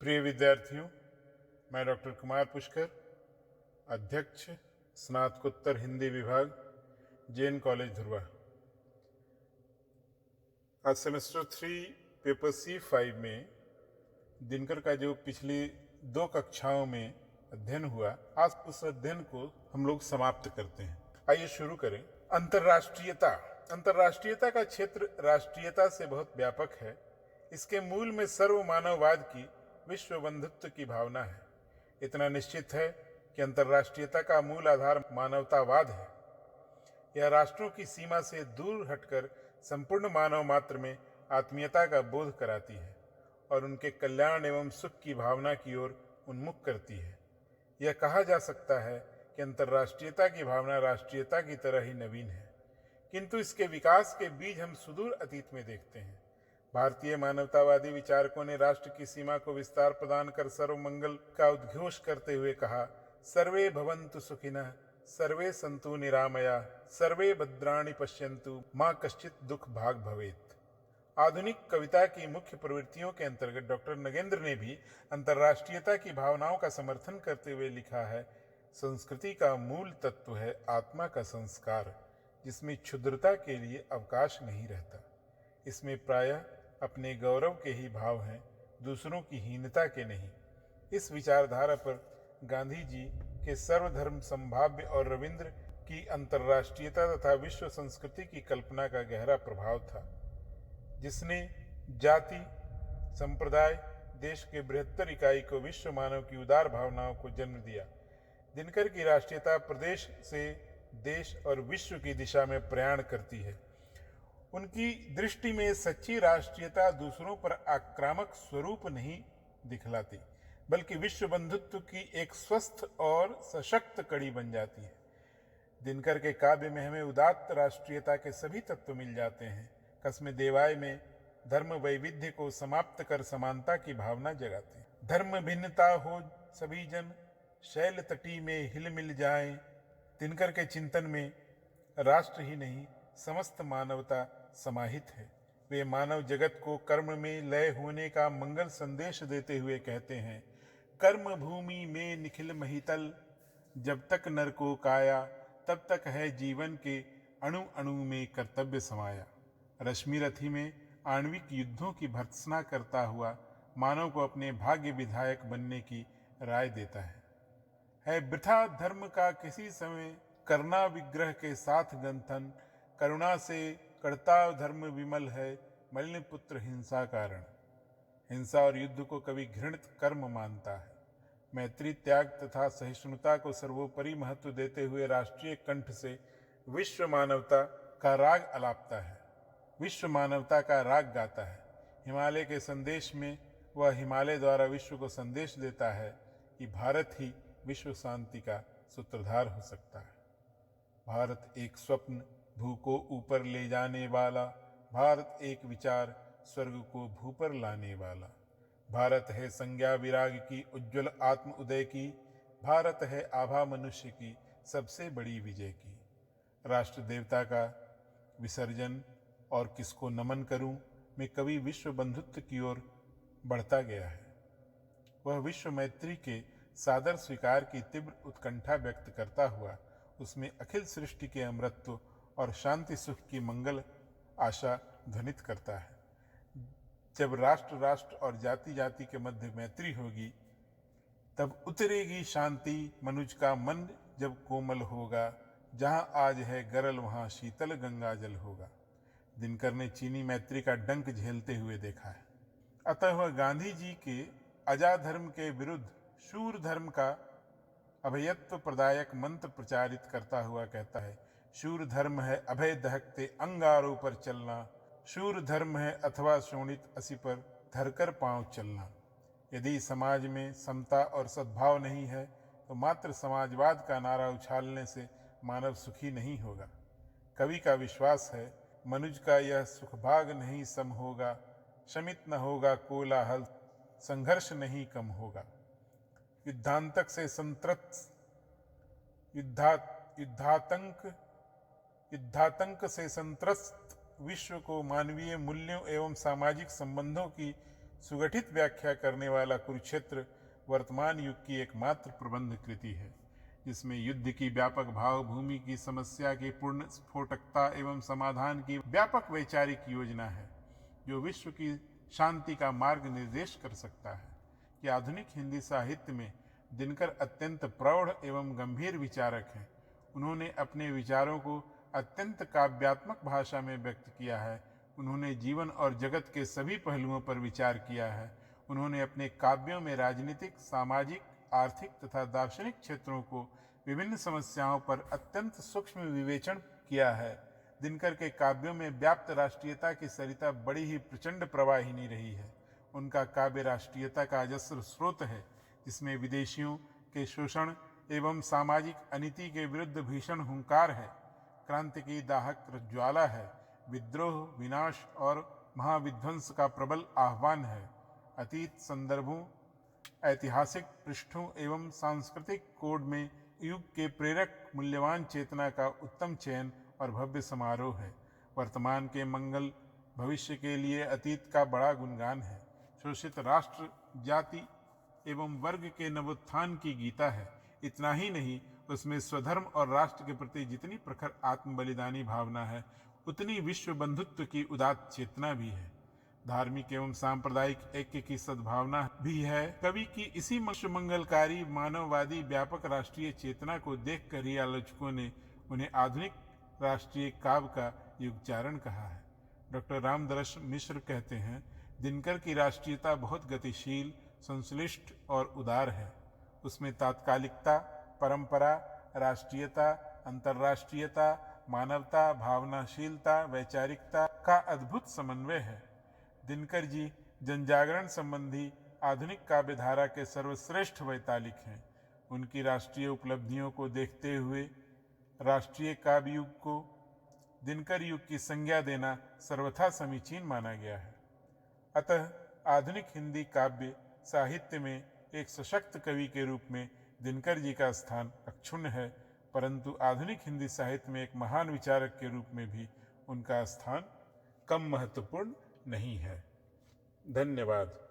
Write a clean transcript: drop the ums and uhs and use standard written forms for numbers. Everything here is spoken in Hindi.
प्रिय विद्यार्थियों, मैं डॉक्टर कुमार पुष्कर, अध्यक्ष स्नातकोत्तर हिंदी विभाग, जैन कॉलेज धुर्वा। आज सेमेस्टर 3 पेपर C5 में दिनकर का जो पिछली 2 कक्षाओं में अध्ययन हुआ, आज उस अध्ययन को हम लोग समाप्त करते हैं। आइए शुरू करें। अंतर्राष्ट्रीयता। अंतर्राष्ट्रीयता का क्षेत्र राष्ट्रीयता से बहुत व्यापक है। इसके मूल में सर्वमानववाद की, विश्व बंधुत्व की भावना है। इतना निश्चित है कि अंतर्राष्ट्रीयता का मूल आधार मानवतावाद है। यह राष्ट्रों की सीमा से दूर हटकर संपूर्ण मानव मात्र में आत्मीयता का बोध कराती है और उनके कल्याण एवं सुख की भावना की ओर उन्मुख करती है। यह कहा जा सकता है कि अंतर्राष्ट्रीयता की भावना राष्ट्रीयता की तरह ही नवीन है, किंतु इसके विकास के बीज हम सुदूर अतीत में देखते हैं। भारतीय मानवतावादी विचारकों ने राष्ट्र की सीमा को विस्तार प्रदान कर सर्वमंगल का उद्घोष करते हुए कहा, सर्वे भवन्तु सुखिनः, सर्वे सन्तु निरामया, सर्वे भद्राणि पश्यन्तु, मां कश्चित् दुख भाग भवेत्। आधुनिक कविता की मुख्य प्रवृत्तियों के अंतर्गत डॉक्टर नगेंद्र ने भी अंतर्राष्ट्रीयता की भावनाओं का समर्थन करते हुए लिखा है, संस्कृति का मूल तत्व है आत्मा का संस्कार, जिसमें क्षुद्रता के लिए अवकाश नहीं रहता। इसमें प्रायः अपने गौरव के ही भाव हैं, दूसरों की हीनता के नहीं। इस विचारधारा पर गांधी जी के सर्वधर्म संभाव्य और रविंद्र की अंतर्राष्ट्रीयता तथा विश्व संस्कृति की कल्पना का गहरा प्रभाव था, जिसने जाति, संप्रदाय, देश के बृहत्तर इकाई को विश्व मानव की उदार भावनाओं को जन्म दिया। दिनकर की राष्ट्रीयता प्रदेश से देश और विश्व की दिशा में प्रयाण करती है। उनकी दृष्टि में सच्ची राष्ट्रीयता दूसरों पर आक्रामक स्वरूप नहीं दिखलाती, बल्कि विश्व बंधुत्व की एक स्वस्थ और सशक्त कड़ी बन जाती है। दिनकर के काव्य में हमें उदात्त राष्ट्रीयता के सभी तत्व मिल जाते हैं। कस्मे देवाय में धर्म वैविध्य को समाप्त कर समानता की भावना जगाते हैं। धर्म भिन्नता हो सभी जन, शैल तटी में हिल मिल जाएं। दिनकर के चिंतन में राष्ट्र ही नहीं, समस्त मानवता समाहित है। वे मानव जगत को कर्म में लय होने का मंगल संदेश देते हुए कहते हैं, कर्म भूमि में निखिल महितल, जब तक नर को काया, तब तक है जीवन के अणु अणु में कर्तव्य समाया। रश्मिरथी में आणविक युद्धों की भर्त्सना करता हुआ मानव को अपने भाग्य विधायक बनने की राय देता है वृथा धर्म का किसी समय करना विग्रह के साथ गंथन, करुणा से करता धर्म विमल है, मलिन पुत्र हिंसा कारण। हिंसा और युद्ध को कवि घृणित कर्म मानता है। मैत्री, त्याग तथा सहिष्णुता को सर्वोपरि महत्व देते हुए राष्ट्रीय कंठ से विश्व मानवता का राग अलापता है, विश्व मानवता का राग गाता है। हिमालय के संदेश में वह हिमालय द्वारा विश्व को संदेश देता है कि भारत ही विश्व शांति का सूत्रधार हो सकता है। भारत एक स्वप्न, भू को ऊपर ले जाने वाला। भारत एक विचार, स्वर्ग को भू पर लाने वाला। भारत है संज्ञा विराग की, उज्ज्वल आत्म उदय की। भारत है आभा मनुष्य की, सबसे बड़ी विजय की। राष्ट्र देवता का विसर्जन और किसको नमन करूं में कवि विश्व बंधुत्व की ओर बढ़ता गया है। वह विश्व मैत्री के सादर स्वीकार की तीव्र उत्कंठा व्यक्त करता हुआ उसमें अखिल सृष्टि के अमृतत्व और शांति सुख की मंगल आशा ध्वनित करता है। जब राष्ट्र राष्ट्र और जाति जाति के मध्य मैत्री होगी, तब उतरेगी शांति। मनुज का मन जब कोमल होगा, जहाँ आज है गरल वहाँ शीतल गंगा जल होगा। दिनकर ने चीनी मैत्री का डंक झेलते हुए देखा है। अतः वह गांधी जी के अजाधर्म के विरुद्ध शूर धर्म का अभयत्व प्रदायक मंत्र प्रचारित करता हुआ कहता है, शूर धर्म है अभय दहकते अंगारों पर चलना। शूर धर्म है अथवा शोणित असी पर धरकर पांव चलना। यदि समाज में समता और सद्भाव नहीं है, तो मात्र समाजवाद का नारा उछालने से मानव सुखी नहीं होगा। कवि का विश्वास है, मनुज का यह सुखभाग नहीं सम होगा। शमित न होगा कोलाहल, संघर्ष नहीं कम होगा। युद्धांतक से संतृप्त युद्धातंक से संत्रस्त विश्व को मानवीय मूल्यों एवं सामाजिक संबंधों की सुगठित व्याख्या करने वाला कुरुक्षेत्र वर्तमान युग की एकमात्र प्रबंध कृति है, जिसमें युद्ध की व्यापक भाव भूमि की समस्या की पूर्ण स्फोटकता एवं समाधान की व्यापक वैचारिक योजना है, जो विश्व की शांति का मार्ग निर्देश कर सकता है। कि आधुनिक हिंदी साहित्य में दिनकर अत्यंत प्रौढ़ एवं गंभीर विचारक हैं। उन्होंने अपने विचारों को अत्यंत काव्यात्मक भाषा में व्यक्त किया है। उन्होंने जीवन और जगत के सभी पहलुओं पर विचार किया है। उन्होंने अपने काव्यों में राजनीतिक, सामाजिक, आर्थिक तथा दार्शनिक क्षेत्रों को विभिन्न समस्याओं पर अत्यंत सूक्ष्म विवेचन किया है। दिनकर के काव्यों में व्याप्त राष्ट्रीयता की सरिता बड़ी ही प्रचंड प्रवाहिनी रही है। उनका काव्य राष्ट्रीयता का अजस्र स्रोत है, जिसमें विदेशियों के शोषण एवं सामाजिक अनीति के विरुद्ध भीषण हुंकार है, क्रांति की दाहक ज्वाला है, विद्रोह, विनाश और महाविध्वंस का प्रबल आह्वान है। अतीत संदर्भों, ऐतिहासिक पृष्ठों एवं सांस्कृतिक कोड में युग के प्रेरक मूल्यवान चेतना का उत्तम चयन और भव्य समारोह है। वर्तमान के मंगल भविष्य के लिए अतीत का बड़ा गुणगान है। शोषित राष्ट्र, जाति एवं वर्ग के नवोत्थान की गीता है। इतना ही नहीं, उसमें स्वधर्म और राष्ट्र के प्रति जितनी प्रखर आत्म बलिदानी भावना है, उतनी विश्व बंधुत्व की उदात्त चेतना भी है। धार्मिक एवं सांप्रदायिक ऐक्य की सद्भावना भी है। कवि की इसी विश्व मंगलकारी मानववादी व्यापक राष्ट्रीय चेतना को देखकर ही आलोचकों ने उन्हें आधुनिक राष्ट्रीय काव्य का युगचारण कहा है। डॉक्टर रामदरस मिश्र कहते हैं, दिनकर की राष्ट्रीयता बहुत गतिशील, संश्लिष्ट और उदार है। उसमें तात्कालिकता, परंपरा, राष्ट्रीयता, अंतर्राष्ट्रीयता, मानवता, भावनाशीलता, वैचारिकता का अद्भुत समन्वय है। दिनकर जी जनजागरण संबंधी आधुनिक काव्यधारा के सर्वश्रेष्ठ वैतालिक हैं। उनकी राष्ट्रीय उपलब्धियों को देखते हुए राष्ट्रीय काव्य युग को दिनकर युग की संज्ञा देना सर्वथा समीचीन माना गया है। अतः आधुनिक हिंदी काव्य साहित्य में एक सशक्त कवि के रूप में दिनकर जी का स्थान अक्षुण्ण है, परंतु आधुनिक हिंदी साहित्य में एक महान विचारक के रूप में भी उनका स्थान कम महत्वपूर्ण नहीं है। धन्यवाद।